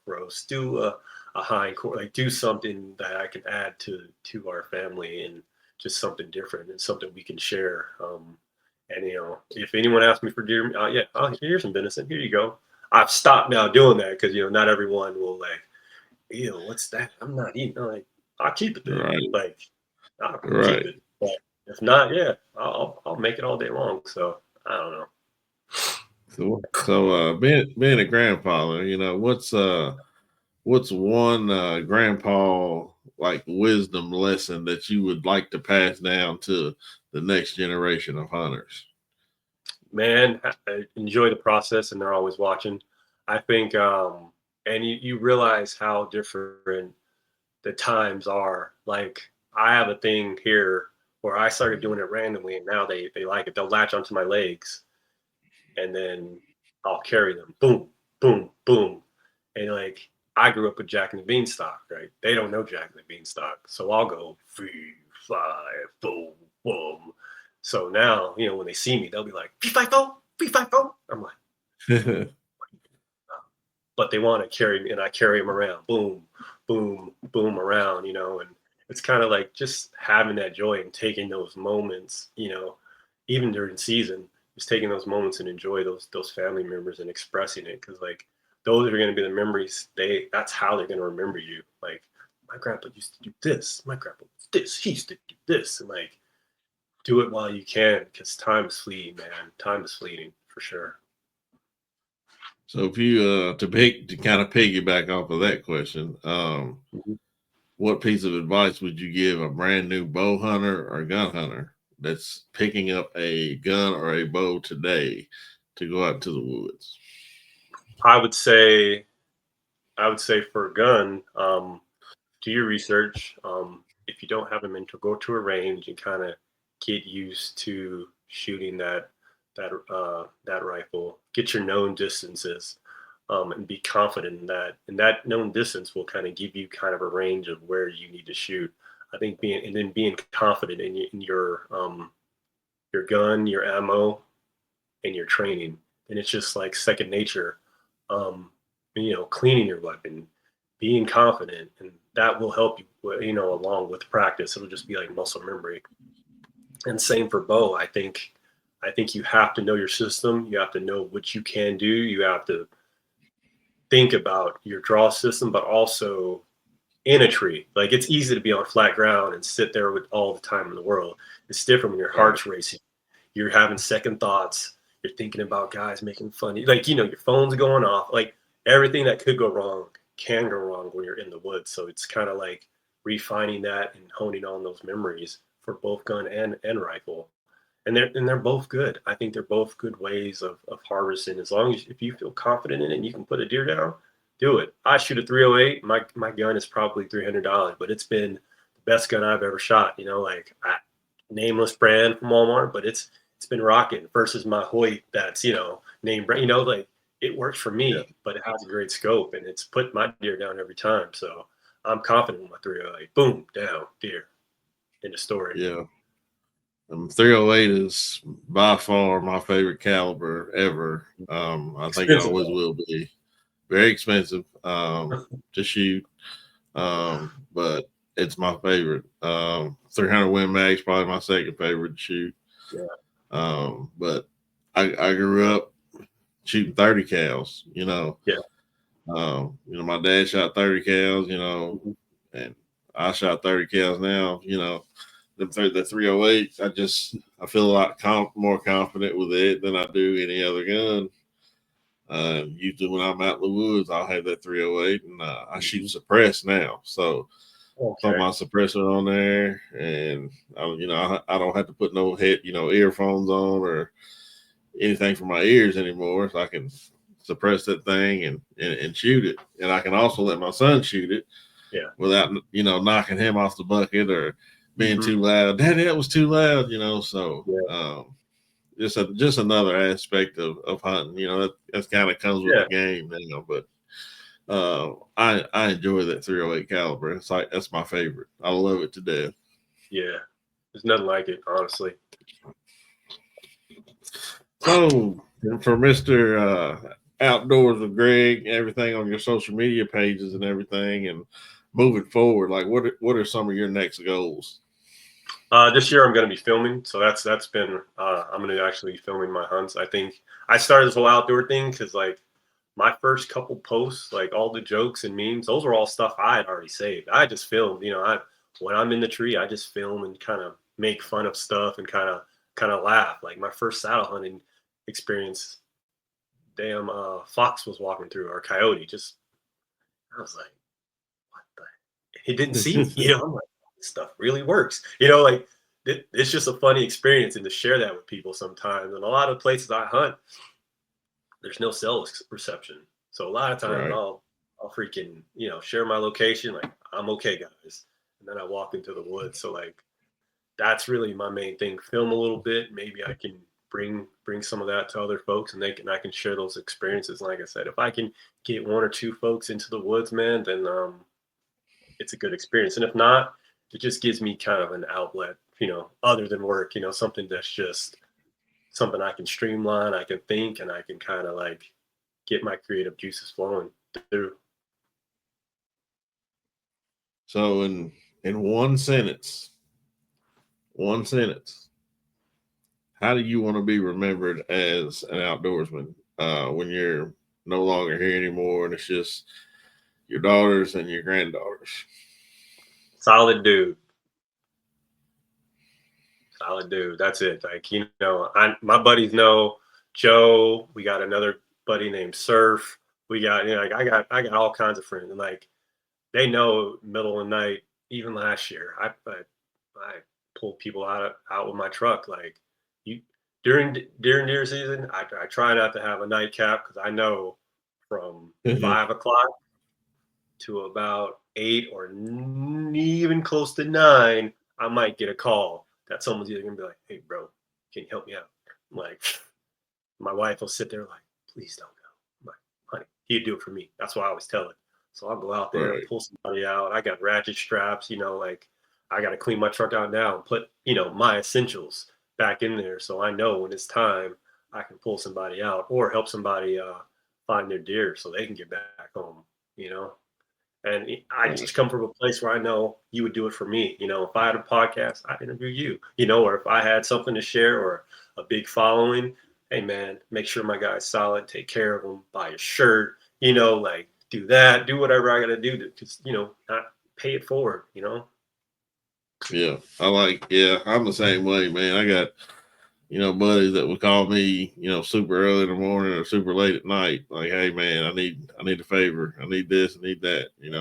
roast, do a hind quarter, like do something that I can add to our family, and just something different and something we can share. And if anyone asks me for deer, yeah, here's some venison. Here you go. I've stopped now doing that because not everyone will like, what's that? I'm not eating. I'm like, I'll keep it there. Right. Like, I'll keep Right. it. But if not, yeah, I'll make it all day long. So I don't know. So being a grandfather, what's one grandpa like wisdom lesson that you would like to pass down to the next generation of hunters? Man, I enjoy the process, and they're always watching. I think, and you realize how different the times are. Like, I have a thing here where I started doing it randomly, and now they like it. They'll latch onto my legs, and then I'll carry them. Boom, boom, boom. And like, I grew up with Jack and the Beanstalk, right? They don't know Jack and the Beanstalk. So I'll go free, fly, boom, boom. So now, when they see me, they'll be like, fee, fi, fo, fee, fi, fo. I'm like, but they want to carry me, and I carry them around. Boom, boom, boom around, and it's kind of like just having that joy and taking those moments, even during season, just taking those moments and enjoy those family members and expressing it. Cause like those are going to be the memories. That's how they're going to remember you. Like, my grandpa used to do this. My grandpa was this. He used to do this. And like, do it while you can, because time is fleeting, man. Time is fleeting for sure. So if you to kind of piggyback off of that question, what piece of advice would you give a brand new bow hunter or gun hunter that's picking up a gun or a bow today to go out into the woods? I would say for a gun, do your research. If you don't have a mentor, go to a range and kind of get used to shooting that that rifle. Get your known distances, and be confident in that. And that known distance will kind of give you kind of a range of where you need to shoot. I think being confident in your gun, your ammo, and your training, and it's just like second nature. Cleaning your weapon, being confident, and that will help you. Along with practice, it'll just be like muscle memory. And same for bow. I think you have to know your system. You have to know what you can do. You have to think about your draw system, but also in a tree. Like, it's easy to be on flat ground and sit there with all the time in the world. It's different when your heart's racing. You're having second thoughts. You're thinking about guys making fun of you. Like, your phone's going off. Like, everything that could go wrong can go wrong when you're in the woods. So it's kind of like refining that and honing on those memories for both gun and rifle. And they're both good. I think they're both good ways of harvesting. As long as if you feel confident in it and you can put a deer down, do it. I shoot a 308. My gun is probably $300, but it's been the best gun I've ever shot. Nameless brand from Walmart, but it's been rocking versus my Hoyt that's name brand. Like, it works for me, but it has a great scope and it's put my deer down every time. So I'm confident with my 308. Boom, down, deer. End of story. Yeah. 308 is by far my favorite caliber ever. I think it always will be. Very expensive to shoot, but it's my favorite. 300 Win Mag's probably my second favorite to shoot. Yeah. But I grew up shooting 30 cals. Yeah. My dad shot 30 cals. And I shot 30 cals now. The 308, I feel a lot more confident with it than I do any other gun. Usually when I'm out in the woods, I'll have that 308 and I shoot suppressed now. So put my suppressor on there and I don't have to put no head, earphones on or anything for my ears anymore. So I can suppress that thing and shoot it. And I can also let my son shoot it without, knocking him off the bucket or being too loud. Daddy, that was too loud, So just another aspect of hunting. That kind of comes with the game, But I enjoy that 308 caliber. It's like that's my favorite. I love it to death. Yeah, there's nothing like it, honestly. So for Mr. Outdoors with Gregg, everything on your social media pages and everything, and moving forward, like what are some of your next goals? This year I'm going to be filming, so that's been. I'm going to actually be filming my hunts. I think I started this whole outdoor thing because like my first couple posts, like all the jokes and memes, those were all stuff I had already saved. I just filmed. When I'm in the tree, I just film and kind of make fun of stuff and kind of laugh. Like my first saddle hunting experience, damn fox was walking through, or coyote. I was like, what the? He didn't see me. I'm like, this stuff really works. It's just a funny experience, and to share that with people sometimes. And a lot of places I hunt, there's no cell reception, so a lot of times I'll freaking share my location, like I'm okay, guys, and then I walk into the woods. So like that's really my main thing. Film a little bit. Maybe I can bring some of that to other folks, and I can share those experiences. Like I said, if I can get one or two folks into the woods, man, then it's a good experience. And if not, it just gives me kind of an outlet, other than work, something that's just something I can streamline, I can think, and I can kind of like get my creative juices flowing through. So in one sentence, how do you want to be remembered as an outdoorsman when you're no longer here anymore and it's just your daughters and your granddaughters? Solid dude. That's it. Like, my buddies know Joe. We got another buddy named Surf. We got, like I got all kinds of friends, and like they know middle of the night. Even last year, I pulled people out with my truck. Like during deer season, I try not to have a nightcap because I know from 5 o'clock to about 8 or even close to 9, I might get a call that someone's either gonna be like, "Hey, bro, can you help me out?" I'm like, My wife will sit there like, please don't go. I'm like, honey, he'd do it for me. That's why I always tell it. So I'll go out there, Right. pull somebody out. I got ratchet straps, like I got to clean my truck out now and put, my essentials back in there. So I know when it's time, I can pull somebody out or help somebody find their deer so they can get back home, you know? And I Right. just come from a place where I know you would do it for me. If I had a podcast, I'd interview you, or if I had something to share or a big following, hey man, make sure my guy's solid, take care of him, buy a shirt, like do that, do whatever I got to do to just, not pay it forward. Yeah. I'm the same way, man. I got, buddies that would call me, super early in the morning or super late at night. Like, hey man, I need a favor. I need this, I need that, and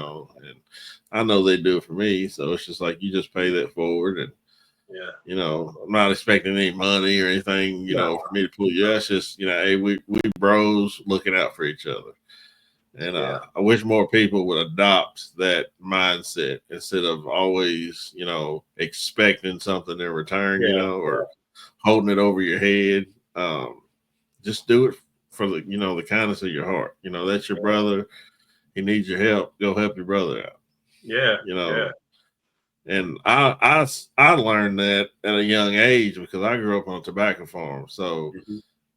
I know they do it for me. So it's just like, you just pay that forward. And, Yeah. I'm not expecting any money or anything, No. for me to pull you. That's just, hey, we bros looking out for each other. And Yeah. I wish more people would adopt that mindset instead of always, expecting something in return, Yeah. or holding it over your head. Just do it for the kindness of your heart. That's your brother. He needs your help. Go help your brother out. Yeah. You know, Yeah. and I learned that at a young age because I grew up on a tobacco farm. So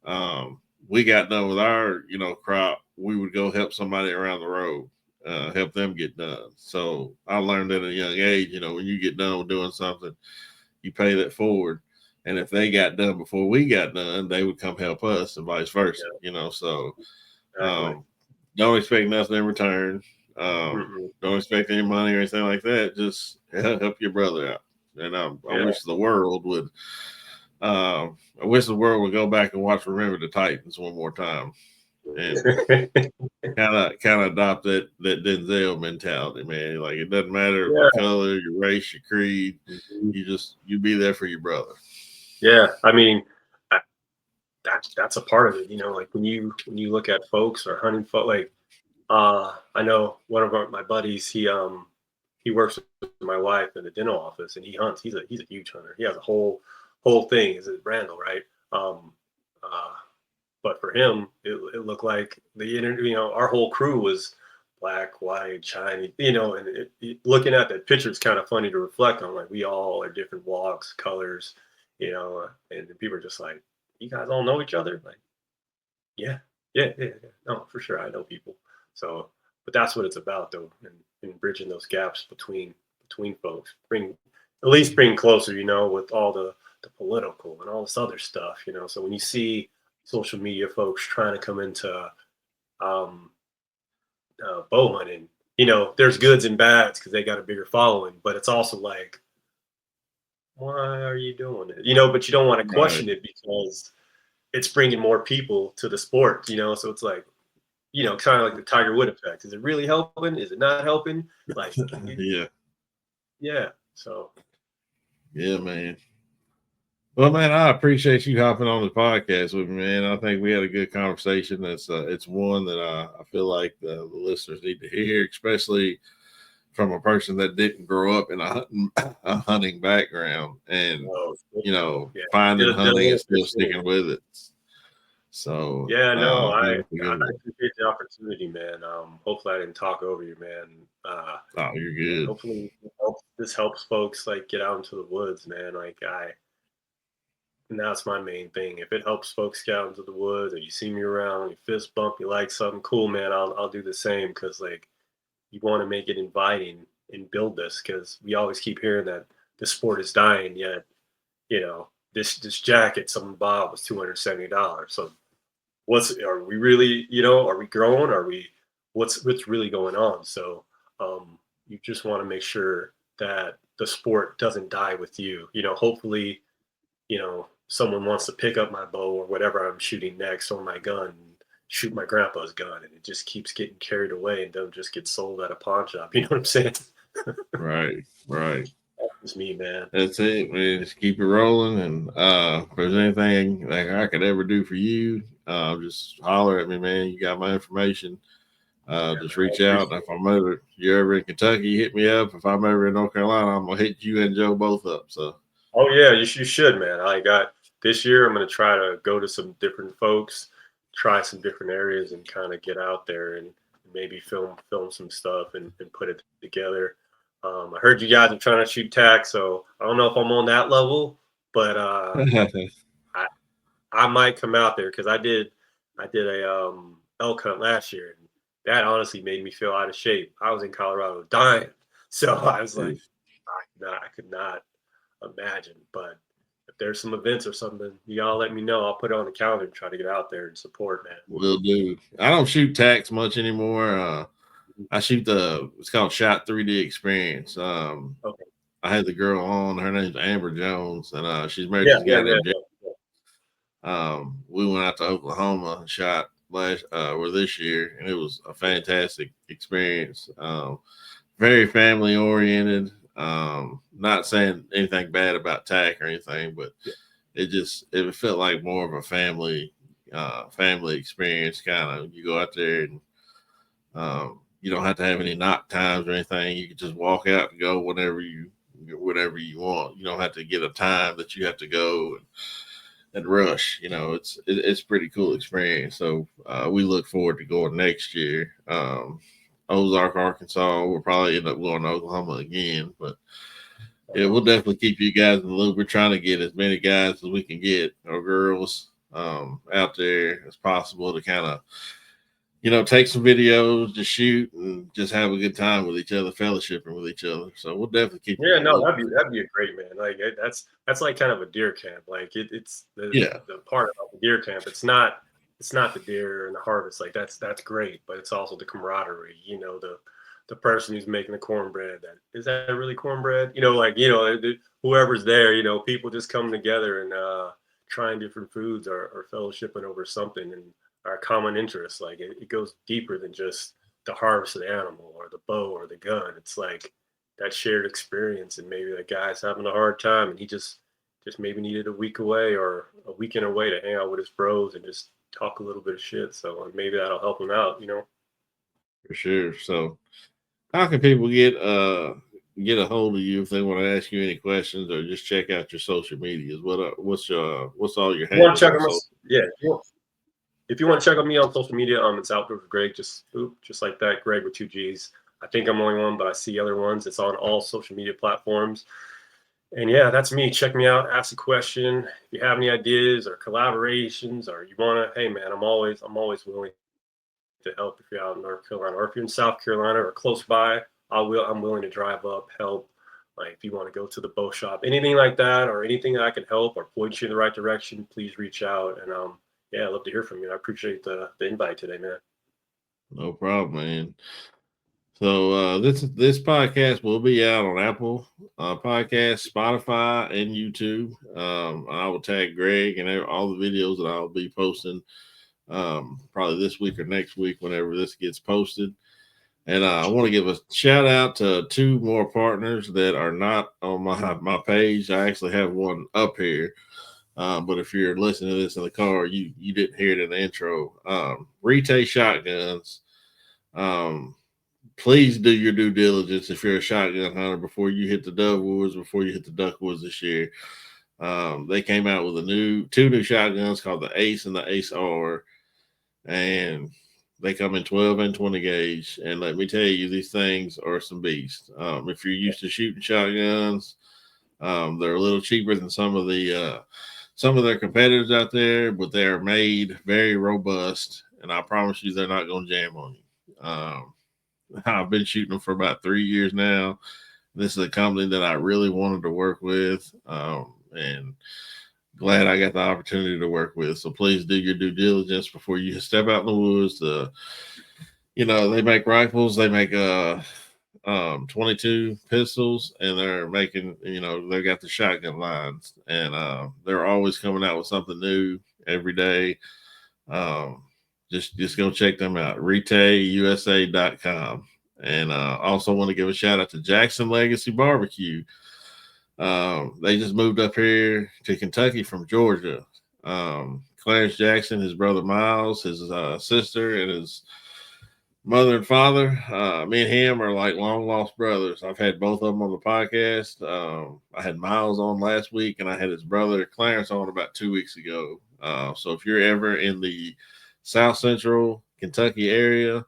Mhm. we got done with our, crop. We would go help somebody around the road, help them get done. So I learned at a young age, when you get done with doing something, you pay that forward. And if they got done before we got done, they would come help us and vice versa, So Exactly. don't expect nothing in return. Mm-mm. Don't expect any money or anything like that. Just help your brother out. And I Yeah. wish the world would. I wish the world would go back and watch Remember the Titans one more time, and kind of adopt that Denzel mentality, man. Like, it doesn't matter Yeah. your color, your race, your creed. Mhm. You be there for your brother. Yeah. I mean, that's a part of it. Like when you look at folks or hunting folk, like I know one of my buddies, he works with my wife in the dental office and he hunts. He's a huge hunter. He has a whole thing is at Randall, right? Uh but for him it looked like our whole crew was black, white, Chinese, and looking at that picture, it's kind of funny to reflect on. Like, we all are different walks, colors, and people are just like, you guys all know each other? Like, yeah, yeah. No, for sure, I know people. So, but that's what it's about, though, and bridging those gaps between folks, at least bring closer, with all the political and all this other stuff. So when you see social media folks trying to come into um, bow hunting, there's goods and bads because they got a bigger following, but it's also like, why are you doing it? But you don't want to Right. question it because it's bringing more people to the sport. So it's like, kind of like the Tiger Wood effect. Is it really helping? Is it not helping? Like, Yeah. yeah. So Yeah, man. Well, man, I appreciate you hopping on the podcast with me, man. I think we had a good conversation. It's one that I feel like the listeners need to hear, especially from a person that didn't grow up in a hunting background, and oh, yeah, finding hunting and still for sure. sticking with it. So, Yeah, no, it's a I good one. appreciate the opportunity, man. Hopefully I didn't talk over you, man. Oh, you're And good. hopefully this helps folks like get out into the woods, man. And that's my main thing. If it helps folks get out into the woods, or you see me around, you fist bump, you like something cool, man, I'll do the same because like you want to make it inviting and build this because we always keep hearing that the sport is dying, yet this jacket someone bought was $270. So are we really, are we growing? Are we what's really going on? So you just want to make sure that the sport doesn't die with you. Hopefully, someone wants to pick up my bow or whatever I'm shooting next or my gun and shoot my grandpa's gun and it just keeps getting carried away and don't just get sold at a pawn shop. You know what I'm saying? Right. It's me, man. That's it, man. Just keep it rolling. And if there's anything like I could ever do for you, just holler at me, man. You got my information. Yeah, Just man, I reach out. appreciate If you're ever in Kentucky, hit me up. If I'm ever in North Carolina, I'm gonna hit you and Joe both up. So Oh yeah, you should, man. I got this year I'm going to try to go to some different folks, try some different areas, and kind of get out there and maybe film some stuff and put it together. I heard you guys are trying to shoot tack, so I don't know if I'm on that level, but I might come out there because I did a elk hunt last year, and that honestly made me feel out of shape. I was in Colorado dying, so I was like, I could not imagine. But if there's some events or something, you gotta let me know. I'll put it on the calendar and try to get out there and support, man. Will do. I don't shoot tacks much anymore. I shoot it's called Shot 3D Experience. Okay. I had the girl on. Her name's Amber Jones, and she's married Yeah, to this guy named yeah. We went out to Oklahoma and shot this year, and it was a fantastic experience. Very family oriented. Not saying anything bad about tack or anything, but it felt like more of a family experience. Kind of, you go out there and you don't have to have any knock times or anything. You can just walk out and go whenever you want. You don't have to get a time that you have to go and rush. It's pretty cool experience. So we look forward to going next year. Ozark, Arkansas. We'll probably end up going to Oklahoma again, but yeah, we'll definitely keep you guys in the loop. We're trying to get as many guys as we can get, or girls, out there as possible to kind of, take some videos, just shoot, and just have a good time with each other, fellowshipping with each other. So we'll definitely keep. Yeah, no, that'd be a great, man. Like that's like kind of a deer camp. Like it's the part about the deer camp. It's not the deer and the harvest. Like that's great, but it's also the camaraderie. The person who's making the cornbread. Is that really cornbread? Whoever's there. People just coming together and trying different foods or fellowshipping over something and our common interests. Like it goes deeper than just the harvest of the animal or the bow or the gun. It's like that shared experience, and maybe the guy's having a hard time and he just maybe needed a week away or a weekend away to hang out with his bros and just talk a little bit of shit. So maybe that'll help him out, For sure. So how can people get a hold of you if they want to ask you any questions or just check out your social medias? What's all your handles? If you want to check on me on social media, it's Outdoors with Gregg, just like that, Gregg with 2 G's. I think I'm the only one, but I see other ones. It's on all social media platforms. And yeah, that's me. Check me out. Ask a question. If you have any ideas or collaborations, or you want to, hey man, I'm always willing to help if you're out in North Carolina, or if you're in South Carolina or close by. I'm willing to drive up, help. Like if you want to go to the bow shop, anything like that, or anything that I can help or point you in the right direction, please reach out. And yeah, I'd love to hear from you. I appreciate the invite today, man. No problem, man. So this podcast will be out on Apple Podcasts, Spotify, and YouTube. I will tag Gregg and all the videos that I'll be posting probably this week or next week whenever this gets posted. And I want to give a shout out to 2 more partners that are not on my page. I actually have one up here. But if you're listening to this in the car, you didn't hear it in the intro. Retail Shotguns. Please do your due diligence if you're a shotgun hunter before you hit the dovewoods, before you hit the duckwoods this year. They came out with 2 new shotguns called the Ace and the Ace R, and they come in 12 and 20 gauge. And let me tell you, these things are some beasts. If you're used to shooting shotguns, they're a little cheaper than some of their competitors out there, but they are made very robust, and I promise you they're not going to jam on you. I've been shooting them for about 3 years now. This is a company that I really wanted to work with, and glad I got the opportunity to work with. So please do your due diligence before you step out in the woods. They make rifles, they make 22 pistols, and they're making, they got the shotgun lines, and they're always coming out with something new every day. Just go check them out, retailusa.com. And also want to give a shout out to Jackson Legacy Barbecue. They just moved up here to Kentucky from Georgia. Clarence Jackson, his brother Miles, his sister, and his mother and father. Me and him are like long lost brothers. I've had both of them on the podcast. I had Miles on last week, and I had his brother Clarence on about 2 weeks ago. So if you're ever in the South Central Kentucky area,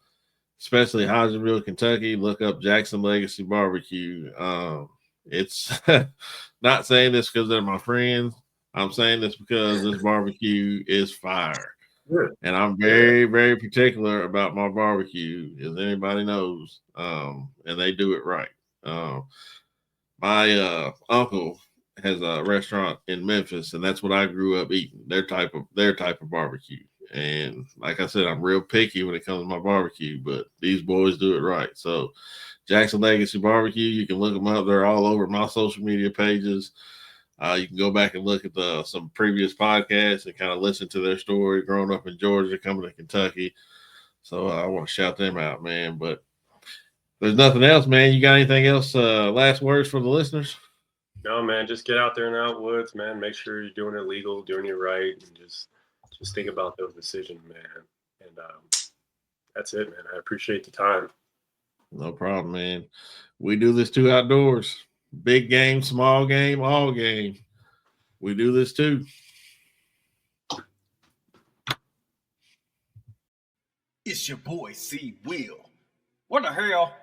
especially Hodgenville, Kentucky, look up Jackson Legacy Barbecue. It's not saying this because they're my friends. I'm saying this because this barbecue is fire. Good. And I'm very, very particular about my barbecue, as anybody knows. And they do it right. My uncle has a restaurant in Memphis, and that's what I grew up eating. Their type of barbecue. And like I said, I'm real picky when it comes to my barbecue, but these boys do it right. So Jackson Legacy Barbecue, you can look them up. They're all over my social media pages. You can go back and look at some previous podcasts and kind of listen to their story, growing up in Georgia, coming to Kentucky. So I want to shout them out, man. But there's nothing else, man. You got anything else? Last words for the listeners? No, man, just get out there in the woods, man. Make sure you're doing it legal, doing it right, and just think about those decisions, man. And that's it, man. I appreciate the time. No problem, man. We do this too outdoors. Big game, small game, all game. We do this too. It's your boy C. Will. What the hell?